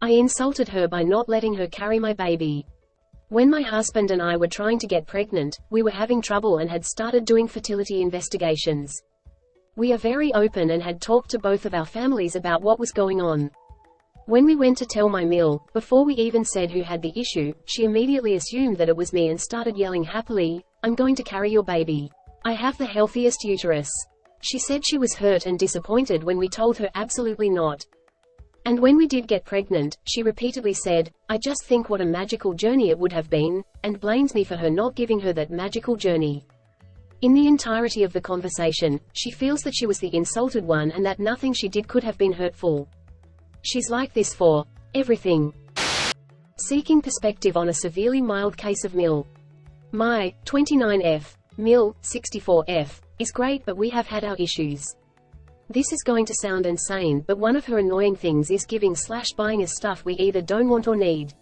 I insulted her by not letting her carry my baby. When my husband and I were trying to get pregnant, we were having trouble and had started doing fertility investigations. We are very open and had talked to both of our families about what was going on. When we went to tell my MIL, before we even said who had the issue, she immediately assumed that it was me and started yelling happily, "I'm going to carry your baby. I have the healthiest uterus." She said she was hurt and disappointed when we told her absolutely not. And when we did get pregnant, she repeatedly said, "I just think what a magical journey it would have been," and blames me for her not giving her that magical journey. In the entirety of the conversation, she feels that she was the insulted one and that nothing she did could have been hurtful. She's like this for everything. Seeking perspective on a severely mild case of MIL. My 29F, MIL 64F, is great, but we have had our issues. This is going to sound insane, but one of her annoying things is giving/buying us stuff we either don't want or need.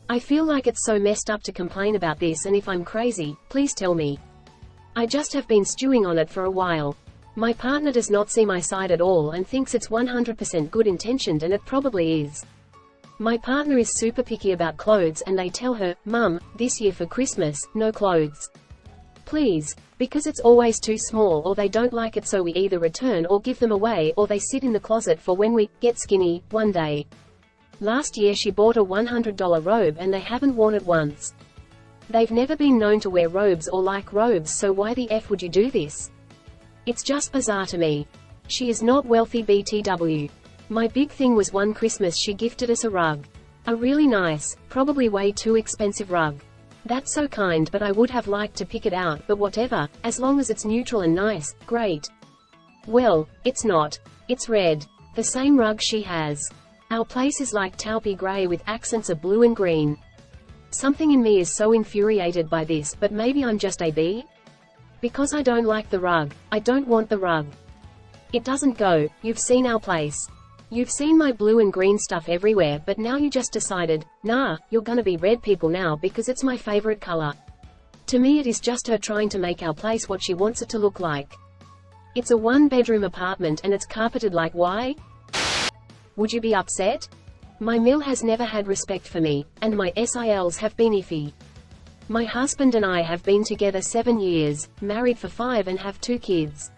I feel like it's so messed up to complain about this, and if I'm crazy, please tell me. I just have been stewing on it for a while. My partner does not see my side at all and thinks it's 100% good intentioned, and it probably is. My partner is super picky about clothes and they tell her, "Mum, this year for Christmas, no clothes. Please," because it's always too small or they don't like it, so we either return or give them away, or they sit in the closet for when we get skinny one day. Last year she bought a $100 robe and they haven't worn it once. They've never been known to wear robes or like robes, so why the F would you do this? It's just bizarre to me. She is not wealthy BTW. My big thing was one Christmas she gifted us a rug. A really nice, probably way too expensive rug. That's so kind, but I would have liked to pick it out, but whatever, as long as it's neutral and nice, great. Well, it's not. It's red. The same rug she has. Our place is like taupey gray with accents of blue and green. Something in me is so infuriated by this, but maybe I'm just a bee? Because I don't like the rug, I don't want the rug. It doesn't go. You've seen our place. You've seen my blue and green stuff everywhere, but now you just decided, nah, you're gonna be red people now because it's my favorite color. To me it is just her trying to make our place what she wants it to look like. It's a one-bedroom apartment and it's carpeted like why? Would you be upset? My MIL has never had respect for me, and my SILs have been iffy. My husband and I have been together 7 years, married for 5 and have 2 kids.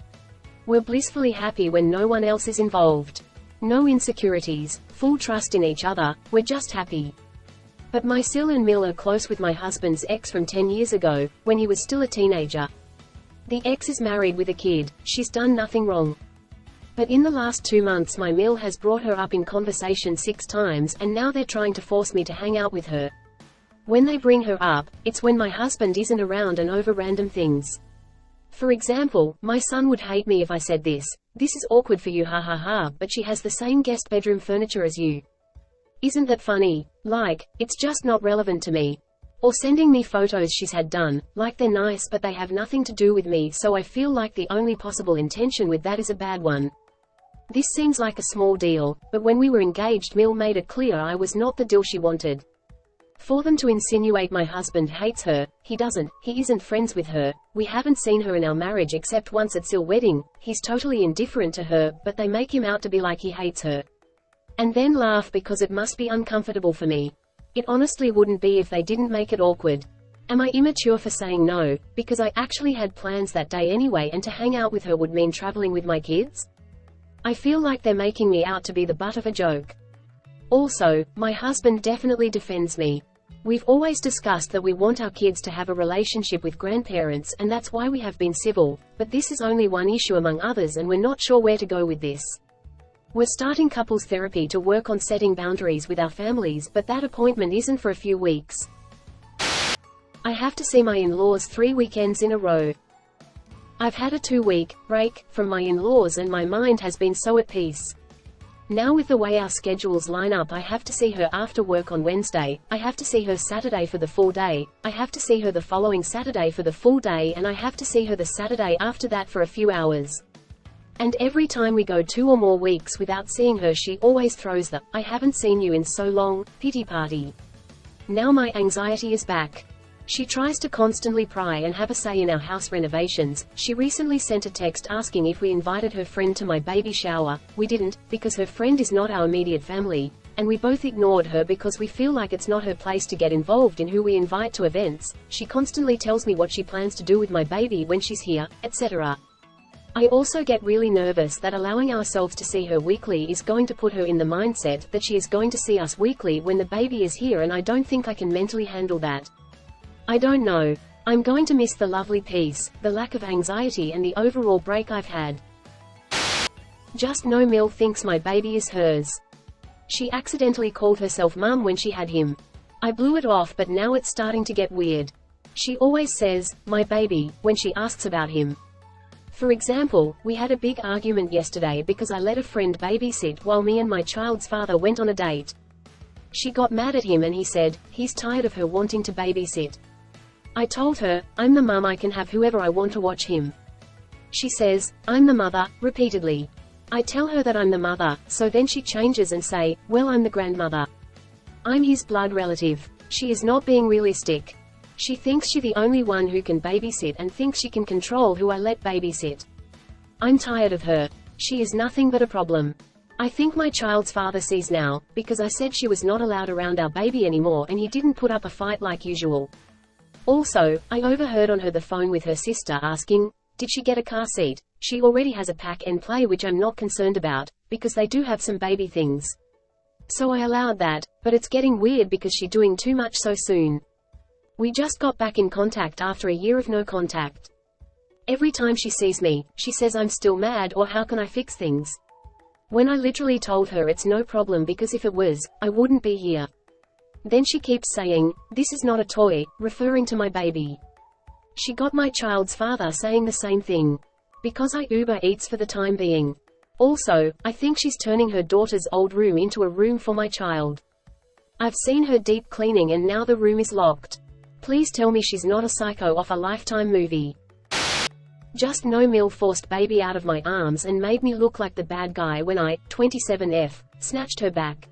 We're blissfully happy when no one else is involved. No insecurities, full trust in each other, we're just happy. But my SIL and MIL are close with my husband's ex from 10 years ago, when he was still a teenager. The ex is married with a kid, she's done nothing wrong. But in the last 2 months my MIL has brought her up in conversation 6 times, and now they're trying to force me to hang out with her. When they bring her up, it's when my husband isn't around and over random things. For example, my son would hate me if I said this is awkward for you, ha ha ha, but she has the same guest bedroom furniture as you. Isn't that funny? Like, it's just not relevant to me. Or sending me photos she's had done, like they're nice but they have nothing to do with me, so I feel like the only possible intention with that is a bad one. This seems like a small deal, but when we were engaged MIL made it clear I was not the deal she wanted. For them to insinuate my husband hates her, he isn't friends with her, we haven't seen her in our marriage except once at SIL wedding, he's totally indifferent to her, but they make him out to be like he hates her. And then laugh because it must be uncomfortable for me. It honestly wouldn't be if they didn't make it awkward. Am I immature for saying no, because I actually had plans that day anyway, and to hang out with her would mean traveling with my kids? I feel like they're making me out to be the butt of a joke. Also, my husband definitely defends me. We've always discussed that we want our kids to have a relationship with grandparents, and that's why we have been civil, but this is only one issue among others and we're not sure where to go with this. We're starting couples therapy to work on setting boundaries with our families, but that appointment isn't for a few weeks. I have to see my in-laws 3 weekends in a row. I've had a 2-week break from my in-laws and my mind has been so at peace. Now with the way our schedules line up, I have to see her after work on Wednesday, I have to see her Saturday for the full day, I have to see her the following Saturday for the full day, and I have to see her the Saturday after that for a few hours. And every time we go 2 or more weeks without seeing her, she always throws the "I haven't seen you in so long" pity party. Now my anxiety is back. She tries to constantly pry and have a say in our house renovations. She recently sent a text asking if we invited her friend to my baby shower. We didn't, because her friend is not our immediate family, and we both ignored her because we feel like it's not her place to get involved in who we invite to events. She constantly tells me what she plans to do with my baby when she's here, etc. I also get really nervous that allowing ourselves to see her weekly is going to put her in the mindset that she is going to see us weekly when the baby is here, and I don't think I can mentally handle that. I don't know. I'm going to miss the lovely peace, the lack of anxiety, and the overall break I've had. JustNoMIL thinks my baby is hers. She accidentally called herself mum when she had him. I blew it off, but now it's starting to get weird. She always says, my baby, when she asks about him. For example, we had a big argument yesterday because I let a friend babysit while me and my child's father went on a date. She got mad at him and he said, he's tired of her wanting to babysit. I told her, I'm the mum, I can have whoever I want to watch him. She says, I'm the mother, repeatedly. I tell her that I'm the mother, so then she changes and say, well, I'm the grandmother. I'm his blood relative. She is not being realistic. She thinks she's the only one who can babysit and thinks she can control who I let babysit. I'm tired of her. She is nothing but a problem. I think my child's father sees now, because I said she was not allowed around our baby anymore and he didn't put up a fight like usual. Also, I overheard on her the phone with her sister asking, did she get a car seat? She already has a pack and play, which I'm not concerned about, because they do have some baby things. So I allowed that, but it's getting weird because she's doing too much so soon. We just got back in contact after a year of no contact. Every time she sees me, she says I'm still mad or how can I fix things? When I literally told her it's no problem because if it was, I wouldn't be here. Then she keeps saying, this is not a toy, referring to my baby. She got my child's father saying the same thing. Because I Uber Eats for the time being. Also, I think she's turning her daughter's old room into a room for my child. I've seen her deep cleaning and now the room is locked. Please tell me she's not a psycho off a Lifetime movie. JustNoMIL forced baby out of my arms and made me look like the bad guy when I, 27F, snatched her back.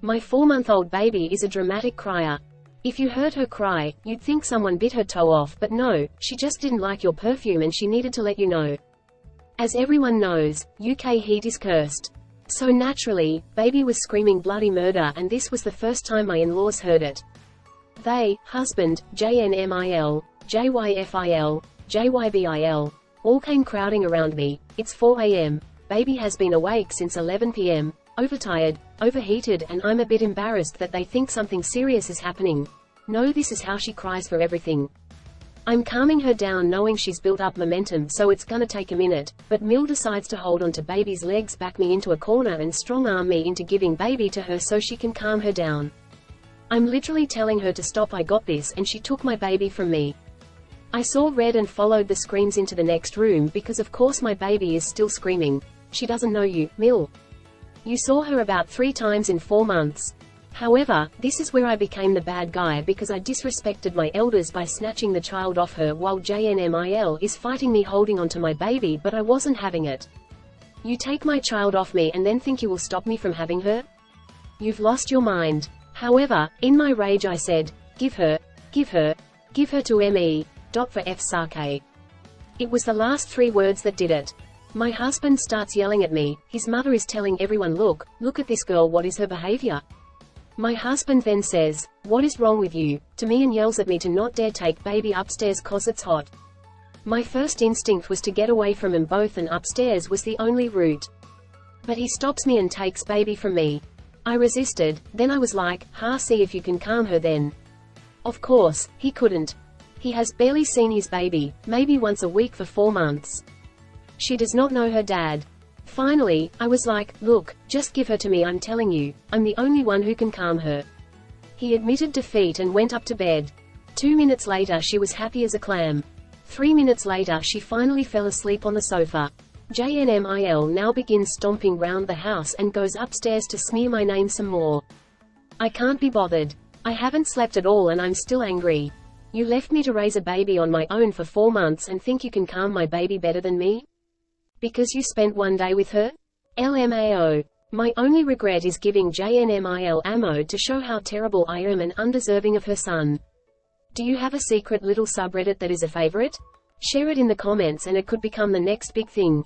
My 4-month-old baby is a dramatic crier. If you heard her cry, you'd think someone bit her toe off, but no, she just didn't like your perfume and she needed to let you know. As everyone knows, UK heat is cursed. So naturally, baby was screaming bloody murder, and this was the first time my in-laws heard it. They, husband, JNMIL, JYFIL, JYBIL, all came crowding around me. It's 4 a.m. Baby has been awake since 11 p.m, overtired, overheated, and I'm a bit embarrassed that they think something serious is happening. No, this is how she cries for everything. I'm calming her down knowing she's built up momentum, so it's gonna take a minute, but Mil decides to hold onto baby's legs, back me into a corner and strong-arm me into giving baby to her so she can calm her down. I'm literally telling her to stop, I got this, and she took my baby from me. I saw red and followed the screams into the next room because of course my baby is still screaming. She doesn't know you, Mil. You saw her about 3 times in 4 months. However, this is where I became the bad guy because I disrespected my elders by snatching the child off her while JNMIL is fighting me holding onto my baby, but I wasn't having it. You take my child off me and then think you will stop me from having her? You've lost your mind. However, in my rage I said, give her to me. For F Sake. It was the last 3 words that did it. My husband starts yelling at me. His mother is telling everyone, look at this girl, what is her behavior? My husband then says, what is wrong with you, to me and yells at me to not dare take baby upstairs cause it's hot. My first instinct was to get away from them both and upstairs was the only route. But he stops me and takes baby from me. I resisted, then I was like, see if you can calm her then. Of course, he couldn't. He has barely seen his baby, maybe once a week for 4 months. She does not know her dad. Finally, I was like, look, just give her to me, I'm telling you, I'm the only one who can calm her. He admitted defeat and went up to bed. 2 minutes later she was happy as a clam. 3 minutes later she finally fell asleep on the sofa. JNMIL now begins stomping round the house and goes upstairs to smear my name some more. I can't be bothered. I haven't slept at all and I'm still angry. You left me to raise a baby on my own for 4 months and think you can calm my baby better than me? Because you spent 1 day with her? LMAO. My only regret is giving JNMIL ammo to show how terrible I am and undeserving of her son. Do you have a secret little subreddit that is a favorite? Share it in the comments and it could become the next big thing.